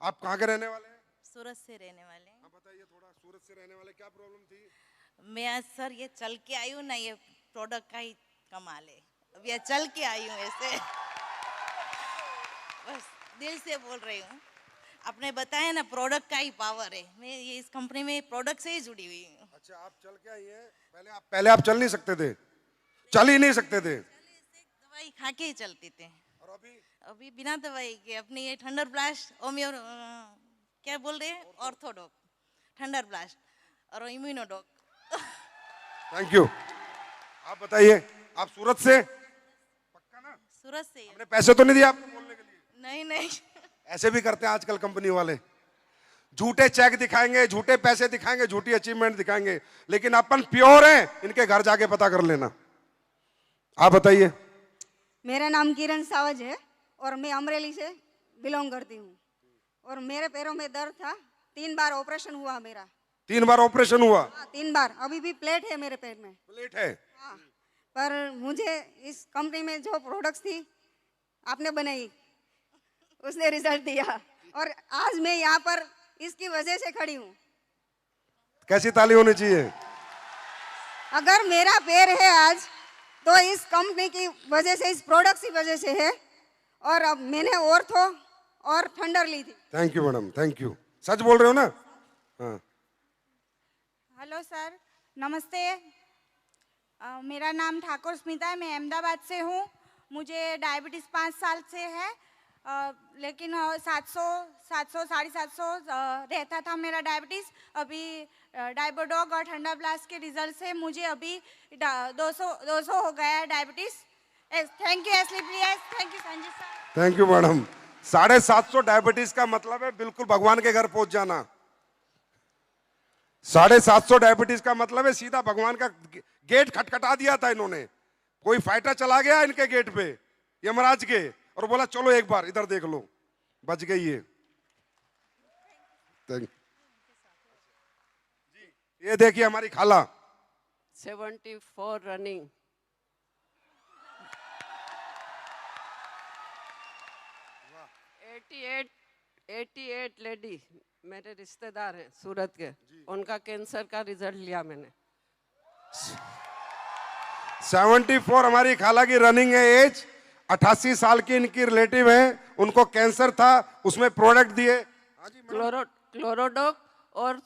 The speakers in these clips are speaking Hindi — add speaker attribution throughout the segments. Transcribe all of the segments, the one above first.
Speaker 1: आप कहाँ के रहने वाले हैं?
Speaker 2: सूरत से रहने वाले हैं।
Speaker 1: आप बताइए थोड़ा, सूरत से रहने वाले, क्या प्रॉब्लम थी?
Speaker 2: मैं आज सर ये चल के आई हूँ ना, ये प्रोडक्ट का ही कमाल है। अब ये चल के आई हूँ ऐसे बस दिल से बोल रही हूँ। आपने बताया ना प्रोडक्ट का ही पावर है, मैं ये इस कंपनी में प्रोडक्ट से ही जुड़ी हुई हूँ।
Speaker 1: अच्छा, आप चल के आई हैं। पहले आप चल नहीं सकते थे, चल ही नहीं सकते थे,
Speaker 2: दवाई खा के ही चलते थे।
Speaker 1: और अभी?
Speaker 2: अभी बिना दवाई के अपनी ये थंडर ब्लास्ट होम्यो क्या बोल रहे हैं, ऑर्थोडॉक, थंडर ब्लास्ट और इम्यूनोडॉक।
Speaker 1: Thank you. आप बताइए, आप सूरत से? पक्का ना?
Speaker 2: सूरत से।
Speaker 1: हमने पैसे तो नहीं दिए आपको बोलने के लिए?
Speaker 2: नहीं नहीं।
Speaker 1: ऐसे भी करते हैं आजकल कंपनी वाले, झूठे चेक दिखाएंगे, झूठे पैसे दिखाएंगे, झूठी अचीवमेंट दिखाएंगे, लेकिन अपन प्योर हैं। इनके घर जाके पता कर लेना। आप बताइए।
Speaker 3: मेरा नाम किरण सावज है और मैं अमरेली से बिलोंग करती हूँ। और मेरे पैरों में दर्द था, 3 बार ऑपरेशन हुआ मेरा।
Speaker 1: 3 बार ऑपरेशन हुआ?
Speaker 3: हाँ, 3 बार। अभी भी प्लेट है मेरे पैर में।
Speaker 1: प्लेट है?
Speaker 3: हाँ, पर मुझे इस कंपनी में जो प्रोडक्ट्स थी आपने बनाई, उसने रिजल्ट दिया और आज मैं यहाँ पर इसकी वजह से खड़ी हूँ।
Speaker 1: कैसी ताली होनी चाहिए?
Speaker 3: अगर मेरा पैर है आज तो इस कंपनी की वजह से, इस प्रोडक्ट की वजह से है। और अब मैंने ऑर्थो और थंडर ली थी।
Speaker 1: Thank you madam, thank you. सच बोल रहे हो ना? हाँ।
Speaker 4: हेलो सर, नमस्ते। मेरा नाम ठाकुर स्मिता है, मैं अहमदाबाद से हूँ। मुझे डायबिटीज़ 5 साल से है, लेकिन 700 750 रहता था मेरा डायबिटीज़। अभी डायबोडॉग और ठंडा ब्लास्ट के रिजल्ट से मुझे अभी 200 हो गया है डायबिटीज़। थैंक यू एसलीप्रियस, thank you Sanjay sir.
Speaker 1: Thank you madam. 750 diabetes का मतलब है बिल्कुल भगवान के घर पहुंच जाना। 750 डायबिटीज का मतलब है सीधा भगवान का गेट खटखटा दिया था इन्होंने। कोई फाइटर चला गया इनके गेट पे, यमराज के, और बोला चलो एक बार इधर देख लो, बच गई ये। ये देखिए हमारी खाला।
Speaker 5: 74 रनिंग। 88 लेडी मेरे रिश्तेदार हैं सूरत के, उनका कैंसर का रिजल्ट लिया मैंने।
Speaker 1: 74 हमारी खाला की रनिंग है एज। 88 साल की इनकी रिलेटिव है, उनको कैंसर था, उसमें प्रोडक्ट दिए।
Speaker 5: क्लोरोडोक और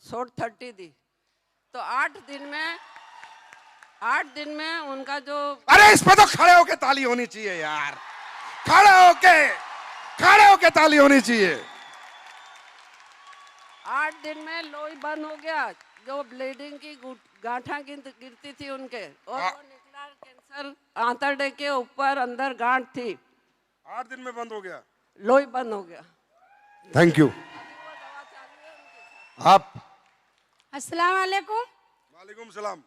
Speaker 5: सोट 30 दी, तो 8 दिन में उनका जो।
Speaker 1: अरे इस पे तो खड़े होके ताली होनी चाहिए यार, खड़े होके ताली होनी चाहिए।
Speaker 5: 8 दिन में लोई बंद हो गया, जो ब्लीडिंग की गांठा गिरती थी उनके, और वो निकला कैंसर आंतड़े के ऊपर अंदर गांठ थी।
Speaker 1: 8 दिन में बंद हो गया,
Speaker 5: लोई बंद हो गया।
Speaker 1: Thank you. आप?
Speaker 6: अस्सलाम वालेकुम।
Speaker 1: वालेकुम सलाम।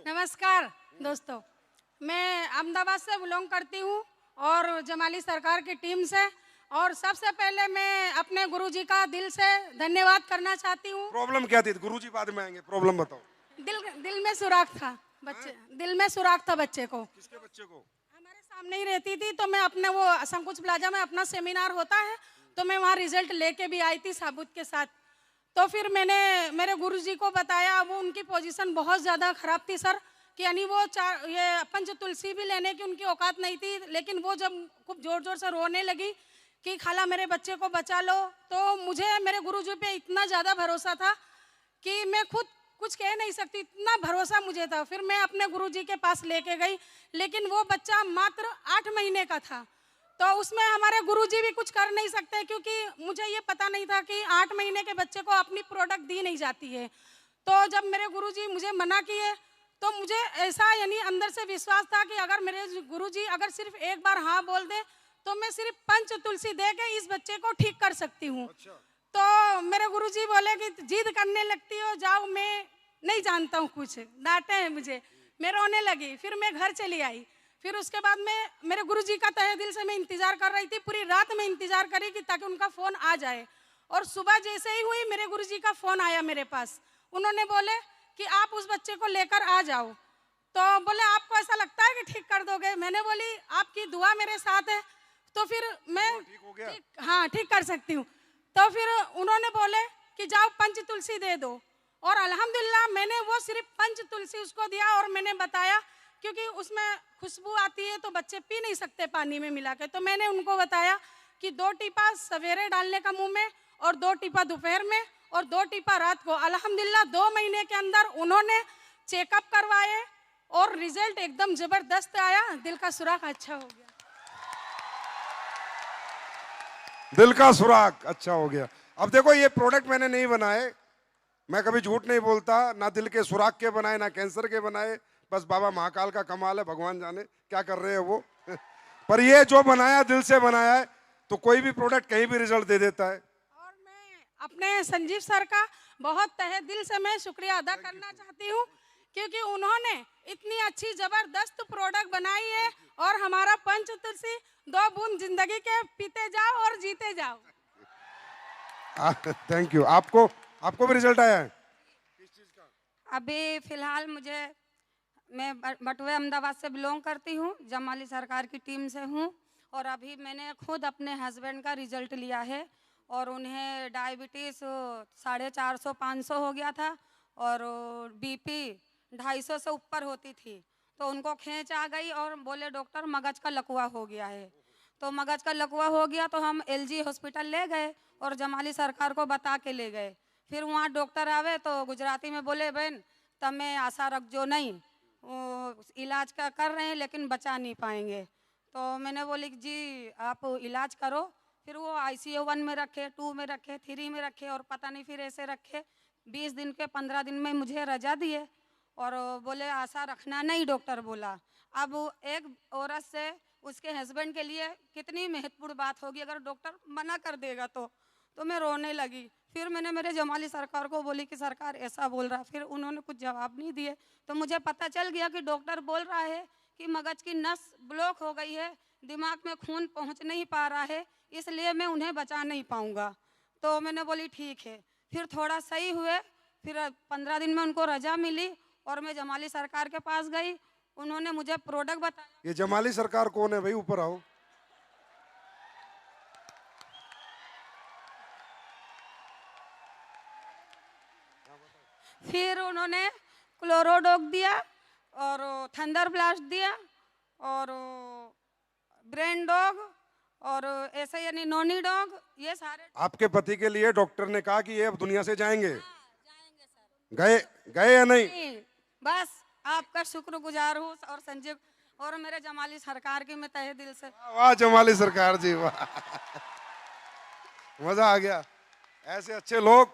Speaker 6: नमस्कार दोस्तों, मैं अहमदाबाद से बिलोंग करती हूँ और जमाली सरकार की टीम से। और सबसे पहले मैं अपने गुरुजी का दिल से धन्यवाद करना चाहती हूँ।
Speaker 1: प्रॉब्लम क्या थी? गुरुजी बाद में आएंगे, प्रॉब्लम बताओ।
Speaker 6: दिल में सुराख था बच्चे, दिल में सुराख था बच्चे को।
Speaker 1: किसके बच्चे को?
Speaker 6: हमारे सामने ही रहती थी, तो मैं अपने वो संकुच प्लाजा में अपना सेमिनार होता है, तो मैं वहाँ रिजल्ट लेके भी आई थी साबुत के साथ। तो फिर मैंने मेरे गुरुजी को बताया, वो उनकी पोजीशन बहुत ज़्यादा ख़राब थी सर, कि यानी वो ये पंच तुलसी भी लेने की उनकी औकात नहीं थी। लेकिन वो जब खूब ज़ोर ज़ोर से रोने लगी कि खाला मेरे बच्चे को बचा लो, तो मुझे मेरे गुरुजी पे इतना ज़्यादा भरोसा था कि मैं खुद कुछ कह नहीं सकती, इतना भरोसा मुझे था। फिर मैं अपने गुरुजी के पास लेके गई, लेकिन वो बच्चा मात्र 8 महीने का था, तो उसमें हमारे गुरुजी भी कुछ कर नहीं सकते, क्योंकि मुझे ये पता नहीं था कि 8 महीने के बच्चे को अपनी प्रोडक्ट दी नहीं जाती है। तो जब मेरे गुरुजी मुझे मना किए, तो मुझे ऐसा यानी अंदर से विश्वास था कि अगर मेरे गुरुजी अगर सिर्फ एक बार हाँ बोल दे, तो मैं सिर्फ पंच तुलसी दे के इस बच्चे को ठीक कर सकती हूँ। अच्छा। तो मेरे गुरुजी बोले कि जिद करने लगती हो, जाओ, मैं नहीं जानता हूँ कुछ, डांटे हैं मुझे। मैं रोने लगी, फिर मैं घर चली आई। फिर उसके बाद में मेरे गुरुजी का तहे दिल से मैं इंतज़ार कर रही थी, पूरी रात में इंतज़ार करी कि ताकि उनका फ़ोन आ जाए। और सुबह जैसे ही हुई, मेरे गुरुजी का फ़ोन आया मेरे पास। उन्होंने बोले कि आप उस बच्चे को लेकर आ जाओ। तो बोले आपको ऐसा लगता है कि ठीक कर दोगे? मैंने बोली आपकी दुआ मेरे साथ है। तो फिर मैं
Speaker 1: ठीक हो गया?
Speaker 6: हाँ ठीक कर सकती हूँ। तो फिर उन्होंने बोले कि जाओ पंच तुलसी दे दो, और अल्हम्दुलिल्लाह मैंने वो सिर्फ पंच तुलसी उसको दिया, और मैंने बताया क्योंकि उसमें खुशबू आती है तो बच्चे पी नहीं सकते पानी में मिला के, तो मैंने उनको बताया कि 2 टीपा सवेरे डालने का मुंह में, और 2 टीपा दोपहर में, और 2 टीपा रात को। अल्हम्दुलिल्लाह 2 महीने के अंदर उन्होंने चेकअप करवाए और रिजल्ट एकदम जबरदस्त आया, दिल का सुराख अच्छा हो गया।
Speaker 1: दिल का सुराग अच्छा हो गया। अब देखो ये प्रोडक्ट मैंने नहीं बनाए, मैं कभी झूठ नहीं बोलता, ना दिल के सुराग के बनाए ना कैंसर के बनाए, बस बाबा महाकाल का कमाल है, भगवान जाने क्या कर रहे हैं वो पर ये जो बनाया दिल से बनाया है, तो कोई भी प्रोडक्ट कहीं भी रिजल्ट दे देता है।
Speaker 6: और मैं अपने संजीव सर का बहुत तहे दिल से मैं शुक्रिया अदा करना चाहती हूँ, क्योंकि उन्होंने इतनी अच्छी जबरदस्त प्रोडक्ट बनाई है, और हमारा पंच तुलसी 2 बूंद जिंदगी के पीते जाओ और जीते जाओ।
Speaker 1: Thank you. आपको भी रिजल्ट आया है?
Speaker 7: अभी फिलहाल मैं बटुए अहमदाबाद से बिलोंग करती हूँ, जमाली सरकार की टीम से हूँ, और अभी मैंने खुद अपने हस्बैंड का रिजल्ट लिया है, और उन्हें डायबिटीज़ 450-500 हो गया था, और बीपी 250 से ऊपर होती थी, तो उनको खींच आ गई और बोले डॉक्टर मगज का लकवा हो गया है। तो मगज का लकवा हो गया तो हम एलजी हॉस्पिटल ले गए और जमाली सरकार को बता के ले गए। फिर वहाँ डॉक्टर आवे तो गुजराती में बोले बहन तमें आशा रखजो नहीं, इलाज का कर रहे हैं लेकिन बचा नहीं पाएंगे। तो मैंने बोली जी आप इलाज करो। फिर वो ICU 1 में रखे, 2 में रखे, 3 में रखे, और पता नहीं फिर ऐसे रखे 20 दिन के 15 दिन में मुझे रजा दिए, और बोले आशा रखना नहीं, डॉक्टर बोला। अब एक औरत से उसके हस्बैंड के लिए कितनी महत्वपूर्ण बात होगी अगर डॉक्टर मना कर देगा तो मैं रोने लगी। फिर मैंने मेरे जमाली सरकार को बोली कि सरकार ऐसा बोल रहा, फिर उन्होंने कुछ जवाब नहीं दिए, तो मुझे पता चल गया कि डॉक्टर बोल रहा है कि मगज की नस ब्लॉक हो गई है, दिमाग में खून पहुंच नहीं पा रहा है, इसलिए मैं उन्हें बचा नहीं पाऊंगा। तो मैंने बोली ठीक है। फिर थोड़ा सही हुए, फिर 15 दिन में उनको रजा मिली और मैं जमाली सरकार के पास गई, उन्होंने मुझे प्रोडक्ट बताया।
Speaker 1: ये जमाली सरकार कौन है भाई? ऊपर आओ।
Speaker 7: फिर उन्होंने क्लोरोडॉग दिया और थंडर ब्लास्ट दिया और ब्रेन डॉग और ऐसे यानी नॉनी डॉग, ये सारे।
Speaker 1: आपके पति के लिए डॉक्टर ने कहा कि ये अब दुनिया से जाएंगे?
Speaker 7: जाएंगे सर।
Speaker 1: गए या नहीं?
Speaker 7: बस आपका शुक्रगुजार हूँ और संजीव और मेरे जमाली सरकार की मैं तहे दिल से।
Speaker 1: वाह जमाली सरकार जी, वाह मजा आ गया। ऐसे अच्छे लोग,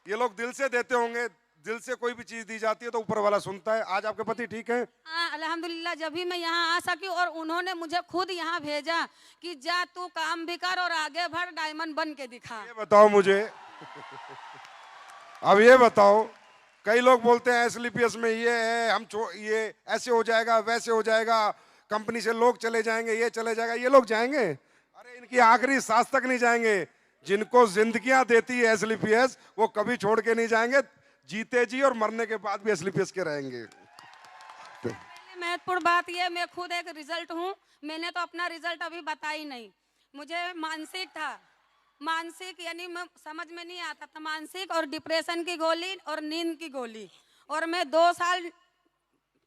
Speaker 1: ये लोग दिल से देते होंगे, दिल से कोई भी चीज दी जाती है तो ऊपर वाला सुनता है। आज आपके पति ठीक है?
Speaker 7: हाँ अल्हम्दुलिल्लाह, जब भी मैं यहाँ आ सकी और उन्होंने मुझे खुद यहाँ भेजा कि जा तू काम भी कर और आगे बढ़, डायमंड बन के दिखा।
Speaker 1: ये बताओ मुझे अब ये बताओ, कई लोग बोलते हैं SLPS में ये है, ये ऐसे हो जाएगा वैसे हो जाएगा, कंपनी से लोग चले जाएंगे, ये चले जाएगा। ये लोग जाएंगे? अरे इनकी आखिरी सांस तक नहीं जाएंगे। जिनको जिंदगियां देती है SLPS वो कभी छोड़ के नहीं जाएंगे, जीते जी और मरने के बाद भी SLPS के रहेंगे।
Speaker 7: महत्वपूर्ण बात यह, मैं खुद एक रिजल्ट हूँ, मैंने तो अपना रिजल्ट अभी बताई नहीं। मुझे मानसिक था, मानसिक यानी मैं समझ में नहीं आता था, मानसिक और डिप्रेशन की गोली और नींद की गोली, और मैं 2 साल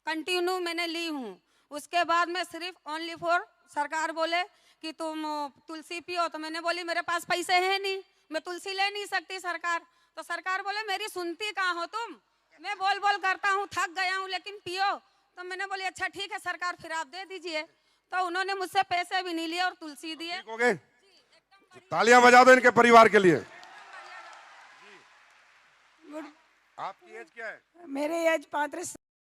Speaker 7: कंटिन्यू मैंने ली हूँ। उसके बाद मैं सिर्फ ओनली फॉर, सरकार बोले कि तुम तुलसी पियो, तो मैंने बोली मेरे पास पैसे हैं नहीं, मैं तुलसी ले नहीं सकती सरकार। तो सरकार बोले मेरी सुनती कहाँ हो तुम, मैं बोल बोल करता हूँ, थक गया हूँ लेकिन पियो। तो मैंने बोली अच्छा ठीक है सरकार, फिर आप दे दीजिए। तो उन्होंने मुझसे पैसे भी नहीं लिए और तुलसी दिए।
Speaker 1: ठीक हो गए? तालियां बजा दो इनके परिवार के लिए। आपकी एज क्या है?
Speaker 8: मेरी एज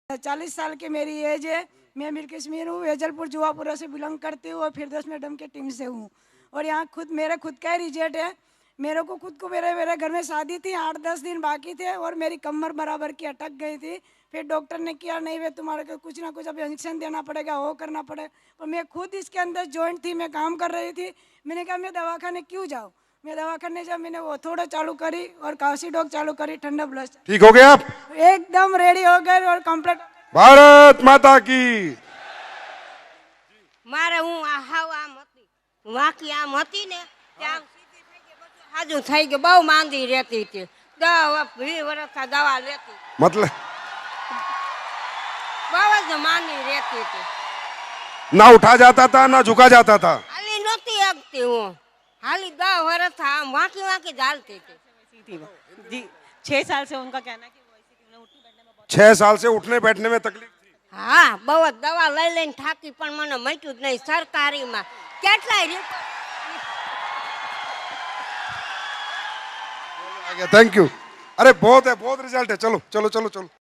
Speaker 8: 40 साल की मेरी एज है। मैं मीर कश्मीर हूँ, वेजलपुर जुआपुरा से बिलोंग करती हूँ और फिरदौस मैडम के टीम से हूँ। और यहाँ मेरे खुद का ही रिजल्ट है। मेरे को खुद को मेरे घर में शादी थी, 8-10 दिन बाकी थे और मेरी कमर बराबर की अटक गई थी। फिर डॉक्टर ने किया नहीं वे तुम्हारे को कुछ ना कुछ अब इंजेक्शन देना पड़ेगा, वो करना पड़ेगा। और मैं खुद इसके अंदर जॉइंट थी, मैं काम कर रही थी। मैंने कहा मैं दवाखाने क्यों जाऊँ, मैं दवाखाने जब मैंने वो थोड़ा चालू करी और काशी डॉग चालू करी, ठंडा ब्लड।
Speaker 1: ठीक हो गए आप?
Speaker 8: एकदम रेडी हो गए और कंप्लीट।
Speaker 1: भारत माता की।
Speaker 9: मारे हूँ हावा मती વાંકી આમ હતી ને ત્યાં સીધી થઈ ગઈ, બધું હાજુ થઈ ગયું, બહુ માંદી રહેતી હતી, 20 વર્ષ દવા લેતી,
Speaker 1: मतलब
Speaker 9: બહુ જ માંદી રહેતી હતી,
Speaker 1: ना उठा जाता था ना झुका जाता था।
Speaker 9: હાલી નહોતી શકતી હું, હાલી 10 વર્ષ આમ વાંકી વાંકી જ હાલતી હતી।
Speaker 10: जी 6 साल से उनका कहना है कि वो ऐसे कि उन्हें उठने बैठने में बहुत
Speaker 1: 6 साल से उठने बैठने में तकलीफ थी।
Speaker 9: હા બહુ જ દવા લઈ લઈને થાકી, પણ મને મટ્યું જ નહીં। સરકારીમાં કેટલાય
Speaker 1: थैंक यू। अरे बहुत है, बहुत रिजल्ट है। चलो चलो चलो चलो।